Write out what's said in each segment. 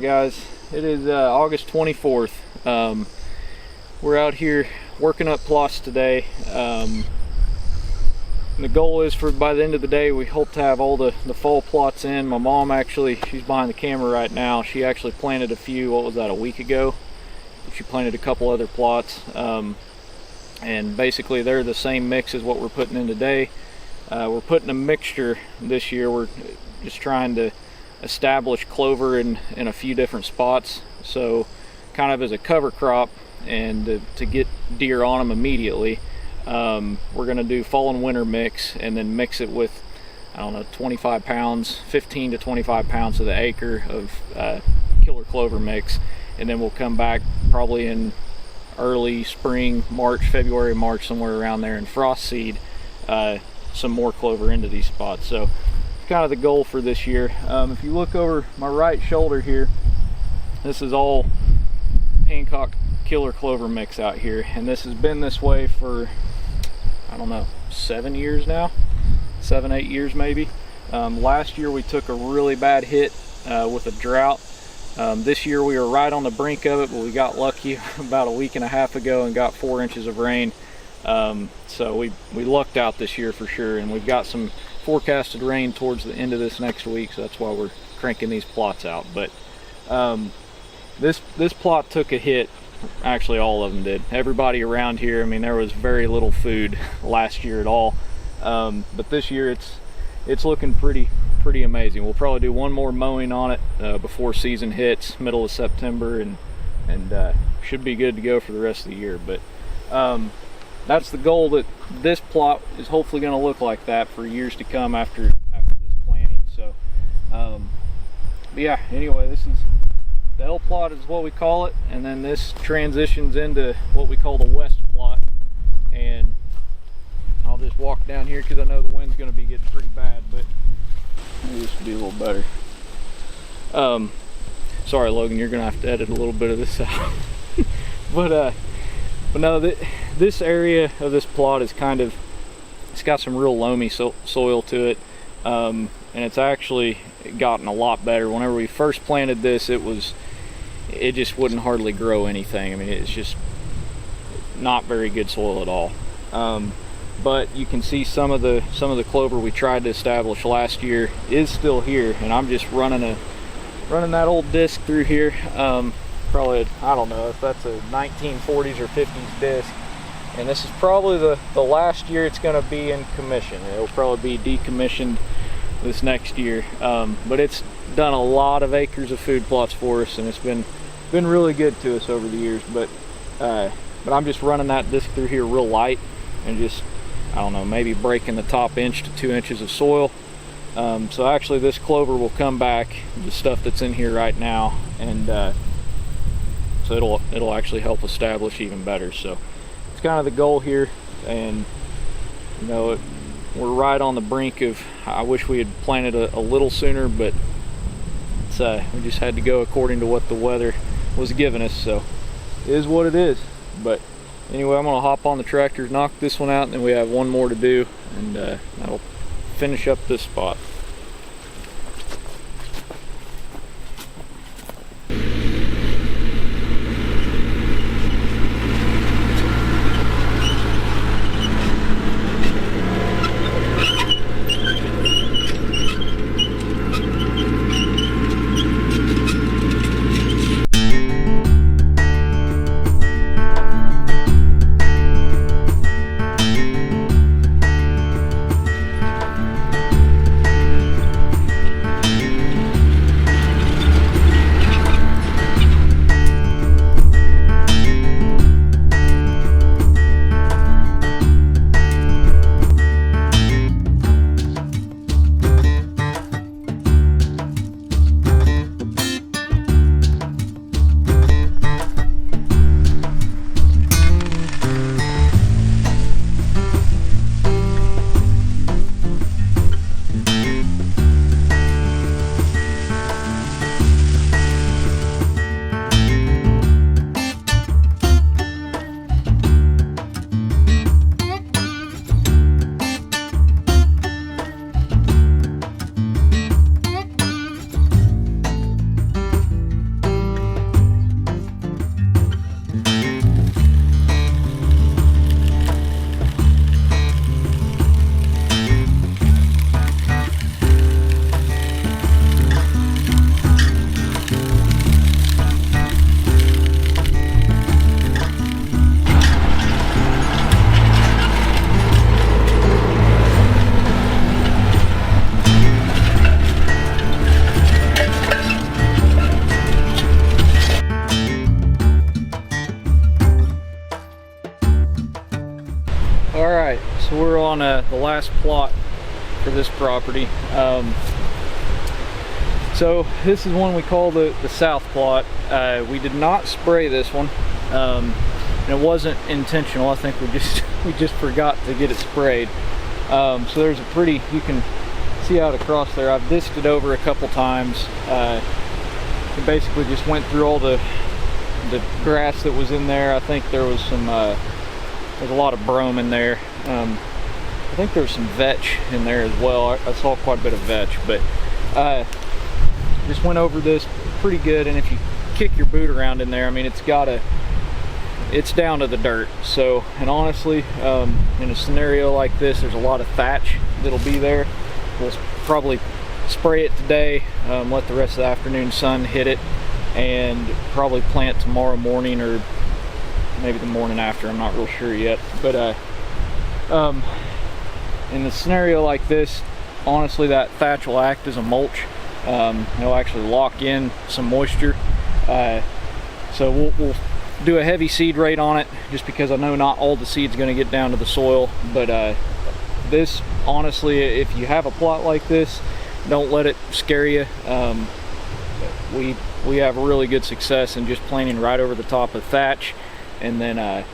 Alright guys, it is August 24th. We're out here working up plots today. And the goal is for by the end of the day we hope to have all the fall plots in. My mom actually, she's behind the camera right now, she actually planted a few, what was that, a week ago? She planted a couple other plots. And basically they're the same mix as what we're putting in today. We're putting a mixture this year. We're just trying to establish clover in a few different spots, so kind of as a cover crop and to get deer on them immediately. We're going to do fall and winter mix and then mix it with, I don't know, 25 pounds, 15 to 25 pounds to the acre of killer clover mix, and then we'll come back probably in early spring, February, March, somewhere around there, and frost seed some more clover into these spots. So kind of the goal for this year. If you look over my right shoulder here, this is all Hancock killer clover mix out here, and this has been this way for, I don't know, 7 years now, 7-8 years maybe. Last year we took a really bad hit with a drought. This year we were right on the brink of it, but we got lucky about a week and a half ago and got 4 inches of rain. So we lucked out this year for sure, and we've got some forecasted rain towards the end of this next week, so that's why we're cranking these plots out. But this plot took a hit. Actually, all of them did. Everybody around here, I mean, there was very little food last year at all, but this year it's looking pretty amazing. We'll probably do one more mowing on it before season hits, middle of September, and should be good to go for the rest of the year. But that's the goal, that this plot is hopefully going to look like that for years to come after this planting. So but yeah, anyway, this is the L plot is what we call it, and then this transitions into what we call the west plot. And I'll just walk down here because I know the wind's going to be getting pretty bad, but maybe this will be a little better. Sorry Logan, you're going to have to edit a little bit of this out. but no, this area of this plot is it's got some real loamy soil to it, and it's actually gotten a lot better. Whenever we first planted this, it just wouldn't hardly grow anything. I mean, it's just not very good soil at all. But you can see some of the clover we tried to establish last year is still here, and I'm just running that old disc through here. Probably, I don't know if that's a 1940s or 50s disc, and this is probably the last year it's going to be in commission. It'll probably be decommissioned this next year, but it's done a lot of acres of food plots for us, and it's been really good to us over the years. But I'm just running that disc through here real light, and just, I don't know, maybe breaking the top 1 to 2 inches of soil. So actually this clover will come back, the stuff that's in here right now, and so it'll actually help establish even better. So it's kind of the goal here, and you know, we're right on the brink of, I wish we had planted a little sooner, but we just had to go according to what the weather was giving us, so it is what it is. But anyway, I'm gonna hop on the tractor, knock this one out, and then we have one more to do, and that'll finish up this spot. on the last plot for this property. So this is one we call the south plot. We did not spray this one, and it wasn't intentional. I think we just forgot to get it sprayed. So there's a pretty, you can see out across there. I've disked it over a couple times. It basically just went through all the grass that was in there. I think there was some there's a lot of brome in there. I think there's some vetch in there as well. I saw quite a bit of vetch, but just went over this pretty good. And if you kick your boot around in there, I mean, it's down to the dirt. So, and honestly, in a scenario like this, there's a lot of thatch that'll be there. We'll probably spray it today, let the rest of the afternoon sun hit it, and probably plant tomorrow morning or maybe the morning after. I'm not real sure yet. But in a scenario like this, honestly, that thatch will act as a mulch. It'll actually lock in some moisture. So we'll do a heavy seed rate on it, just because I know not all the seed's going to get down to the soil. But this, honestly, if you have a plot like this, don't let it scare you. We have really good success in just planting right over the top of thatch, and then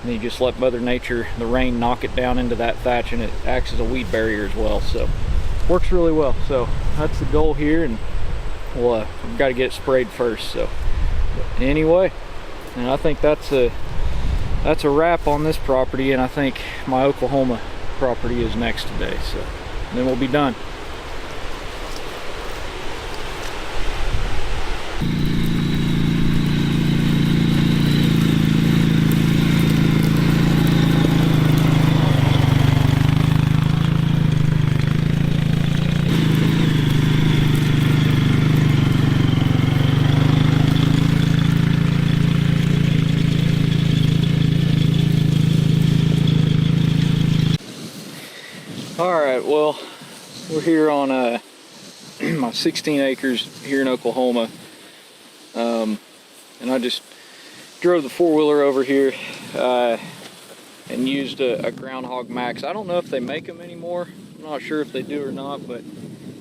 you just let Mother Nature, the rain, knock it down into that thatch, and it acts as a weed barrier as well. So works really well. So that's the goal here, and we've got to get it sprayed first. So anyway, and I think that's a wrap on this property, and I think my Oklahoma property is next today. So then we'll be done. Alright, well, we're here on my 16 acres here in Oklahoma, and I just drove the four-wheeler over here and used a Groundhog Max. I don't know if they make them anymore. I'm not sure if they do or not, but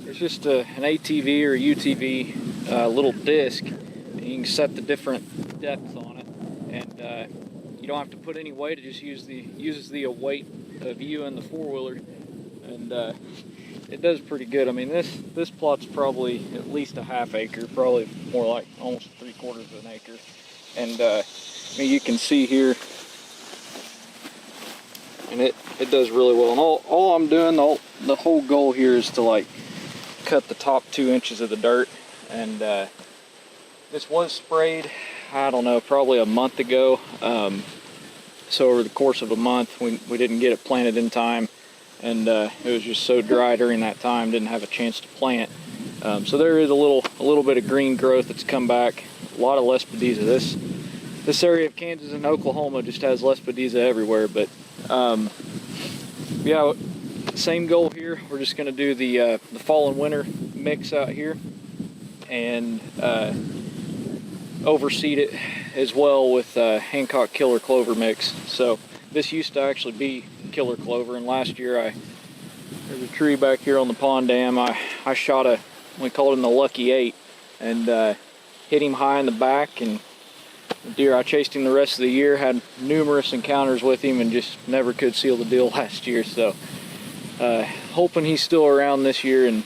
it's just an ATV or a UTV little disc, and you can set the different depths on it, and you don't have to put any weight. It just uses the weight of you and the four-wheeler. And it does pretty good. I mean, this plot's probably at least a half acre, probably more like almost 3/4 of an acre. And I mean, you can see here, and it does really well. And all I'm doing, the whole goal here is to like cut the top 2 inches of the dirt. And this was sprayed, I don't know, probably a month ago. So over the course of a month, we didn't get it planted in time. And it was just so dry during that time, didn't have a chance to plant. So there is a little bit of green growth that's come back. A lot of Lespedeza. This area of Kansas and Oklahoma just has Lespedeza everywhere. But yeah, same goal here. We're just going to do the fall and winter mix out here, and overseed it as well with Hancock Killer Clover mix. So this used to actually be Killer Clover, and last year there's a tree back here on the pond dam. I shot we called him the Lucky 8, and hit him high in the back, and the deer, I chased him the rest of the year, had numerous encounters with him, and just never could seal the deal last year. So hoping he's still around this year, and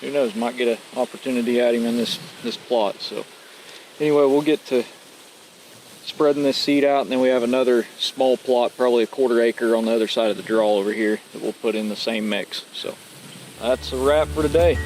who knows, might get an opportunity at him in this plot. So anyway, we'll get to spreading this seed out, and then we have another small plot, probably a 1/4 acre on the other side of the draw over here, that we'll put in the same mix. So that's a wrap for today.